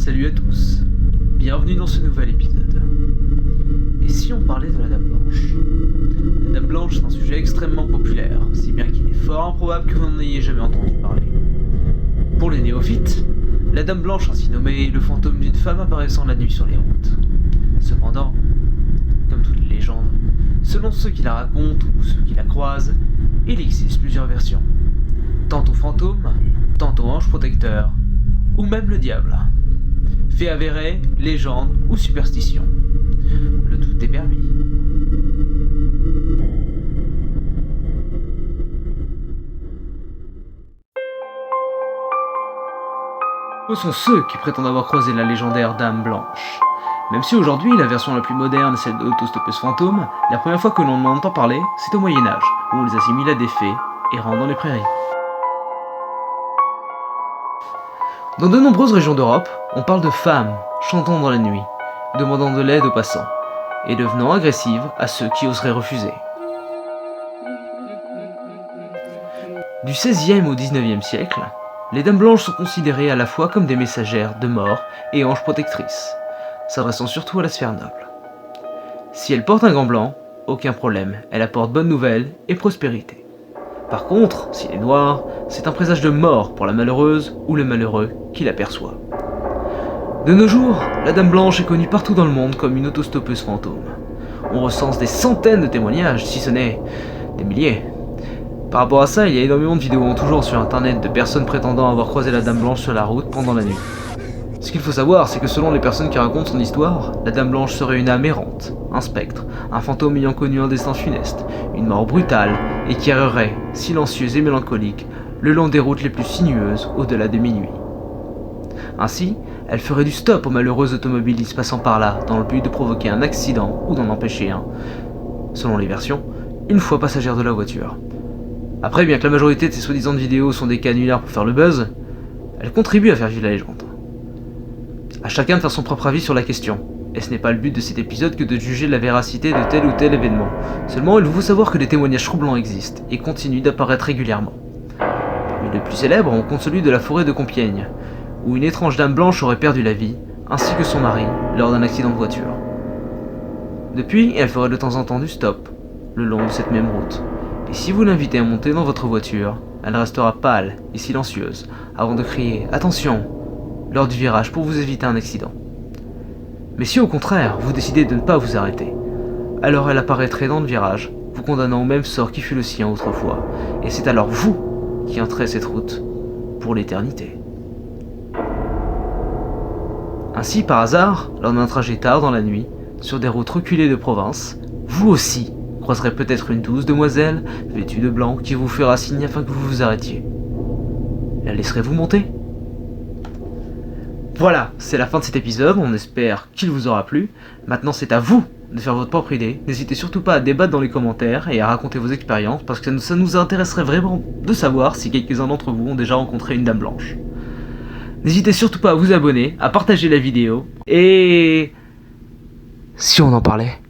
Salut à tous, bienvenue dans ce nouvel épisode. Et si on parlait de la Dame Blanche? La Dame Blanche est un sujet extrêmement populaire, si bien qu'il est fort improbable que vous n'en ayez jamais entendu parler. Pour les néophytes, la Dame Blanche ainsi nommée est le fantôme d'une femme apparaissant la nuit sur les routes. Cependant, comme toutes les légendes, selon ceux qui la racontent ou ceux qui la croisent, il existe plusieurs versions. Tantôt fantôme, tantôt ange protecteur, ou même le diable. Fait avéré, légende ou superstition. Le doute est permis. Peu sont ceux qui prétendent avoir croisé la légendaire Dame Blanche. Même si aujourd'hui la version la plus moderne est celle de l'autostoppeuse fantôme, la première fois que l'on en entend parler, c'est au Moyen-Âge, où on les assimile à des fées errant dans les prairies. Dans de nombreuses régions d'Europe, on parle de femmes chantant dans la nuit, demandant de l'aide aux passants, et devenant agressives à ceux qui oseraient refuser. Du XVIe au XIXe siècle, les Dames Blanches sont considérées à la fois comme des messagères de mort et anges protectrices, s'adressant surtout à la sphère noble. Si elles portent un gant blanc, aucun problème, elles apportent bonne nouvelle et prospérité. Par contre, s'il est noir, c'est un présage de mort pour la malheureuse ou le malheureux qui l'aperçoit. De nos jours, la Dame Blanche est connue partout dans le monde comme une autostoppeuse fantôme. On recense des centaines de témoignages, si ce n'est des milliers. Par rapport à ça, il y a énormément de vidéos en tout genre sur internet de personnes prétendant avoir croisé la Dame Blanche sur la route pendant la nuit. Ce qu'il faut savoir, c'est que selon les personnes qui racontent son histoire, la Dame Blanche serait une âme errante, un spectre, un fantôme ayant connu un destin funeste, une mort brutale, et qui errerait, silencieuse et mélancolique, le long des routes les plus sinueuses au-delà de minuit. Ainsi, elle ferait du stop aux malheureux automobilistes passant par là, dans le but de provoquer un accident ou d'en empêcher un, selon les versions, une fois passagère de la voiture. Après, bien que la majorité de ces soi-disant vidéos sont des canulars pour faire le buzz, elles contribuent à faire vivre la légende. À chacun de faire son propre avis sur la question, et ce n'est pas le but de cet épisode que de juger la véracité de tel ou tel événement. Seulement, il faut savoir que des témoignages troublants existent, et continuent d'apparaître régulièrement. Parmi les plus célèbres, on compte celui de la forêt de Compiègne, où une étrange Dame Blanche aurait perdu la vie, ainsi que son mari, lors d'un accident de voiture. Depuis, elle ferait de temps en temps du stop, le long de cette même route. Et si vous l'invitez à monter dans votre voiture, elle restera pâle et silencieuse, avant de crier « Attention !» lors du virage pour vous éviter un accident. Mais si au contraire, vous décidez de ne pas vous arrêter, alors elle apparaîtrait dans le virage, vous condamnant au même sort qui fut le sien autrefois, et c'est alors vous qui entrez cette route pour l'éternité. Ainsi, par hasard, lors d'un trajet tard dans la nuit, sur des routes reculées de province, vous aussi croiserez peut-être une douce demoiselle, vêtue de blanc, qui vous fera signe afin que vous vous arrêtiez. La laisserez-vous monter ? Voilà, c'est la fin de cet épisode, on espère qu'il vous aura plu. Maintenant c'est à vous de faire votre propre idée. N'hésitez surtout pas à débattre dans les commentaires et à raconter vos expériences, parce que ça nous intéresserait vraiment de savoir si quelques-uns d'entre vous ont déjà rencontré une Dame Blanche. N'hésitez surtout pas à vous abonner, à partager la vidéo, et... si on en parlait